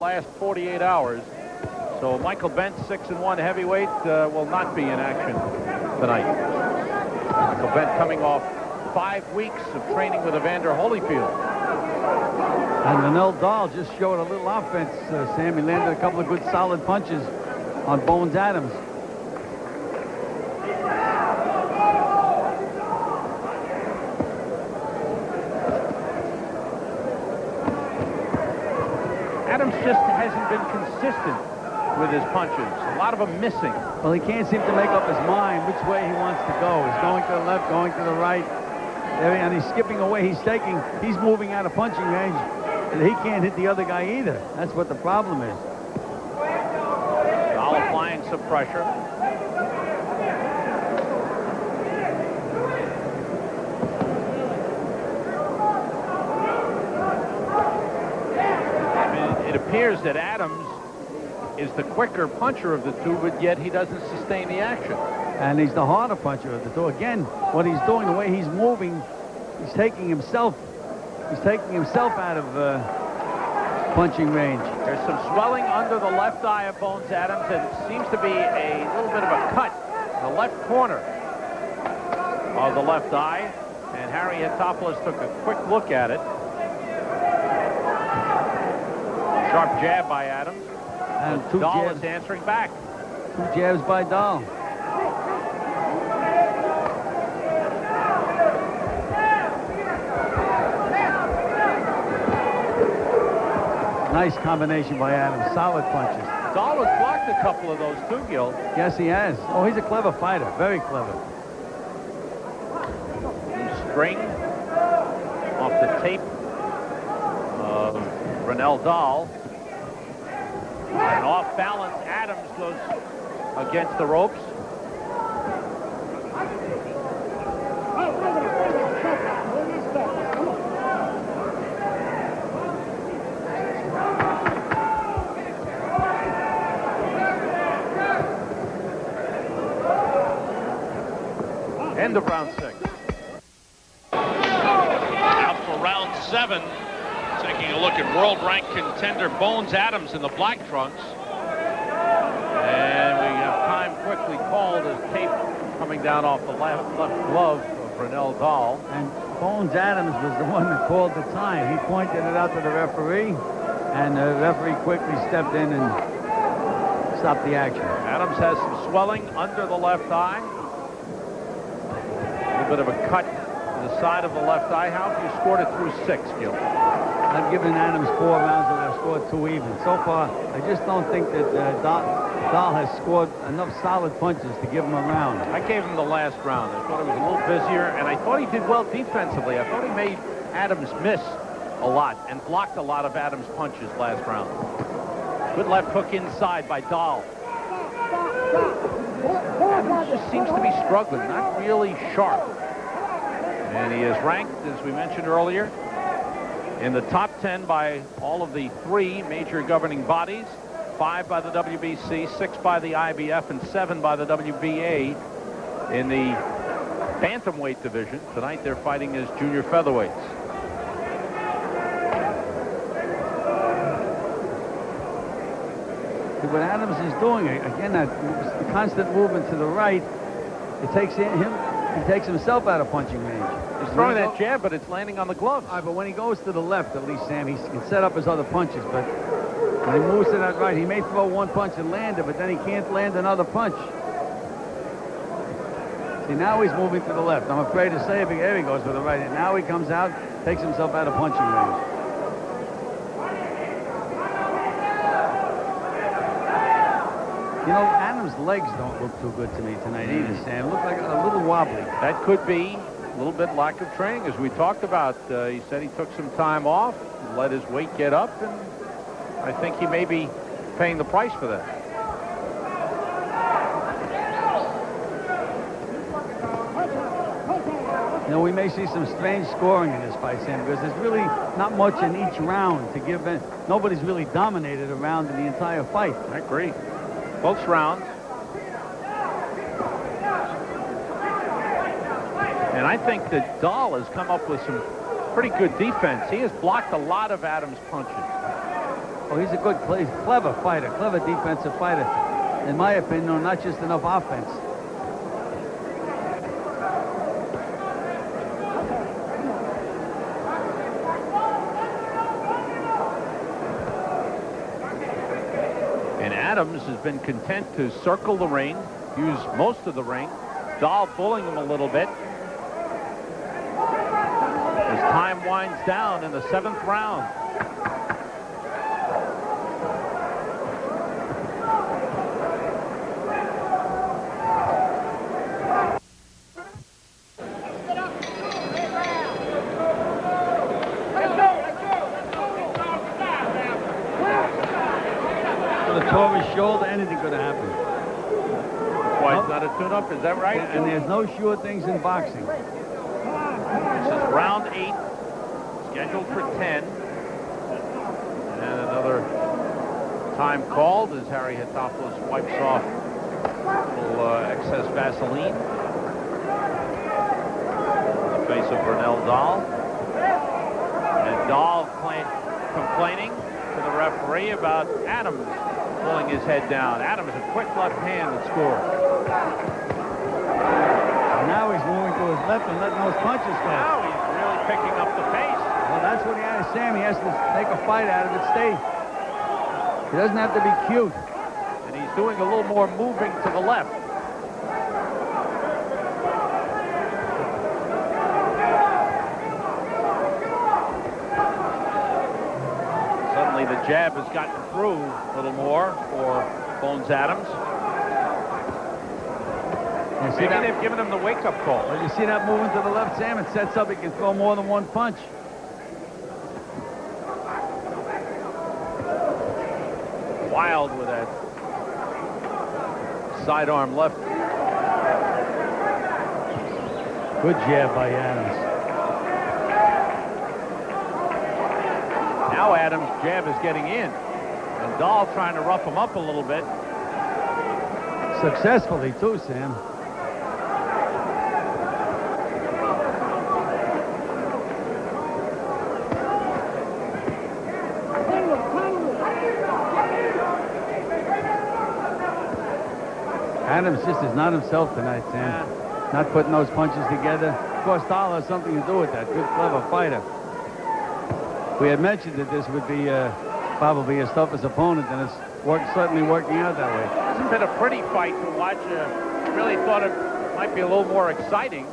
last 48 hours. So Michael Bent, 6-1 heavyweight, will not be in action tonight. Michael Bent coming off 5 weeks of training with Evander Holyfield. And Runnell Dahl just showed a little offense, Sam. He landed a couple of good solid punches on Bones Adams. Adams just hasn't been consistent with his punches. A lot of them missing. Well, he can't seem to make up his mind which way he wants to go. He's going to the left, going to the right. And he's skipping away. He's moving out of punching range. And he can't hit the other guy either. That's what the problem is. Dahl applying some pressure. It appears that Adams is the quicker puncher of the two, but yet he doesn't sustain the action. And he's the harder puncher of the two. Again, what he's doing, the way he's moving, he's taking himself out of punching range. There's some swelling under the left eye of Bones Adams, and it seems to be a little bit of a cut in the left corner of the left eye. And Harry Hatopoulos took a quick look at it. Sharp jab by Adams. And two Dahl jabs. is answering back. 2 jabs by Dahl. Nice combination by Adams. Solid punches. Dahl has blocked a couple of those too, Gil. Yes, he has. Oh, he's a clever fighter. Very clever. String off the tape of Runnell Dahl. And off balance, Adams goes against the ropes. End of round 6. Out for round 7. Taking a look at world rank contender Bones Adams in the black trunks. And we have time quickly called as tape coming down off the left glove of Runnell Dahl. And Bones Adams was the one that called the time. He pointed it out to the referee, and the referee quickly stepped in and stopped the action. Adams has some swelling under the left eye. A little bit of a cut to the side of the left eye. How have you scored it through 6, Gil? I've given Adams 4 rounds, and I've scored 2 even. So far, I just don't think that Dahl has scored enough solid punches to give him a round. I gave him the last round. I thought it was a little busier, and I thought he did well defensively. I thought he made Adams miss a lot and blocked a lot of Adams' punches last round. Good left hook inside by Dahl. Adams just seems to be struggling, not really sharp. And he is ranked, as we mentioned earlier, in the top 10 by all of the 3 major governing bodies, 5 by the WBC, 6 by the IBF, and 7 by the WBA in the bantamweight division. Tonight they're fighting as junior featherweights. What Adams is doing, again, that constant movement to the right, it takes him, he takes himself out of punching range. He's throwing that jab, but it's landing on the gloves. But when he goes to the left, at least, Sam, he can set up his other punches. But when he moves to that right, he may throw one punch and land it, but then he can't land another punch. See, now he's moving to the left. I'm afraid to say it, but there he goes with the right. And now he comes out, takes himself out of punching range. You know, Adams' legs don't look too good to me tonight either, Sam. Look like a little wobbly. That could be a little bit lack of training, as we talked about. He said he took some time off, let his weight get up, and I think he may be paying the price for that. You know, we may see some strange scoring in this fight, Sam, because there's really not much in each round to give in. Nobody's really dominated a round in the entire fight. I agree. Close rounds. And I think that Dahl has come up with some pretty good defense. He has blocked a lot of Adams' punches. Oh, he's a good, he's a clever fighter, clever defensive fighter. In my opinion, no, not just enough offense. And Adams has been content to circle the ring, use most of the ring. Dahl pulling him a little bit. As time winds down in the 7th round. Shoulder, anything could have happened. Why it's not a tune-up, is that right? And there's no sure things in boxing. This is round 8, scheduled for 10. And another time called as Harry Hatopoulos wipes off a little excess Vaseline on the face of Runnell Dahl. And Dahl complaining to the referee about Adams pulling his head down. Adams, a quick left hand that scored. Now he's moving to his left and letting those punches go. Now he's really picking up the pace. Well, that's what he has, Sam. He has to make a fight out of it. He doesn't have to be cute. And he's doing a little more moving to the left. Suddenly the jab has gotten through a little more for Bones Adams. Maybe they've given him the wake-up call. Well, you see that moving to the left, Sam? It sets up he can throw more than one punch. Wild with that sidearm left. Good jab by Adams. Now Adams' jab is getting in. And Dahl trying to rough him up a little bit. Successfully, too, Sam. Adams just is not himself tonight, Sam. Yeah. Not putting those punches together. Of course, Dahl has something to do with that. Good, clever fighter. We had mentioned that this would be probably his toughest opponent, and it's certainly working out that way. It's been a pretty fight to watch. Really thought it might be a little more exciting.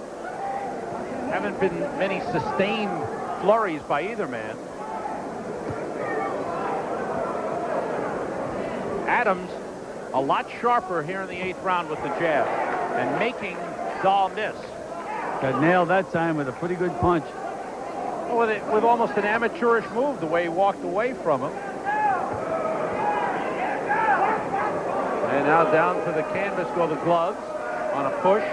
Haven't been many sustained flurries by either man. Adams a lot sharper here in the 8th round with the jab and making Dahl miss. Got nailed that time with a pretty good punch. With almost an amateurish move, the way he walked away from him. And now down to the canvas go the gloves on a push.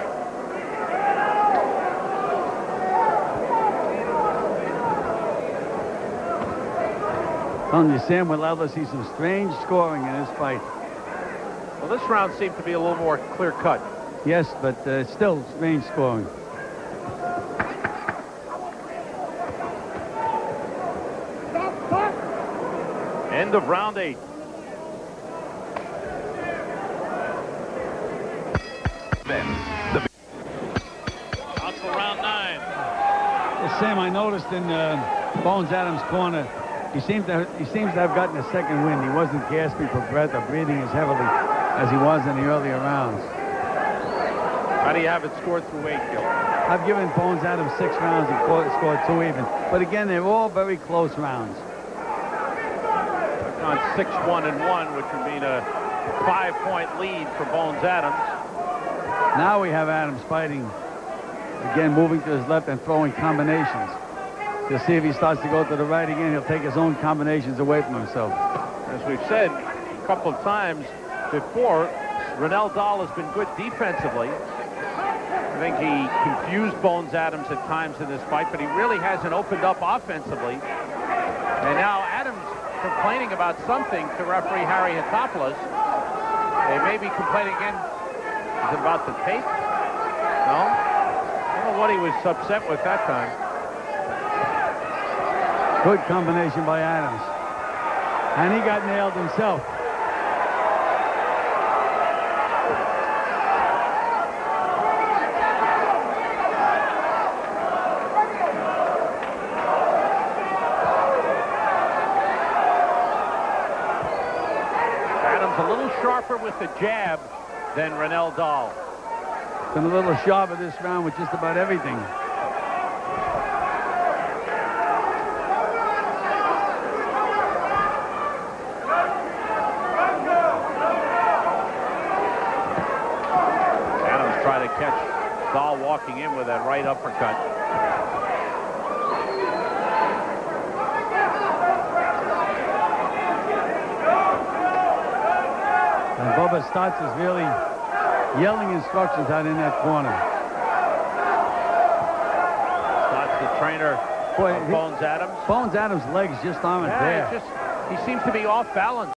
Telling you, Sam, we're allowed to see some strange scoring in this fight. Well, this round seemed to be a little more clear-cut. Yes, but still strange scoring. End of round 8. Out for round 9. Well, Sam, I noticed in Bones Adams' corner, he seems to have gotten a second wind. He wasn't gasping for breath or breathing as heavily as he was in the earlier rounds. How do you have it scored through 8, Gil? I've given Bones Adams 6 rounds and scored 2 even. But again, they're all very close rounds. On 6-1-1, which would mean a 5-point lead for Bones Adams. Now we have Adams fighting. Again, moving to his left and throwing combinations. You'll see if he starts to go to the right again, he'll take his own combinations away from himself. As we've said a couple of times before, Runnell Dahl has been good defensively. I think he confused Bones Adams at times in this fight, but he really hasn't opened up offensively. And now Adams complaining about something to referee Harry Hatopoulos. They may be complaining again. Is it about the tape? No? I don't know what he was upset with that time. Good combination by Adams. And he got nailed himself. Adams a little sharper with the jab than Runnell Dahl. Been a little sharper this round with just about everything. Adams tried to catch Dahl walking in with that right uppercut. And Bubba Stotts is really yelling instructions out in that corner. Stotts, the trainer Boy, of Bones Adams. Bones Adams' legs just aren't there. He seems to be off balance.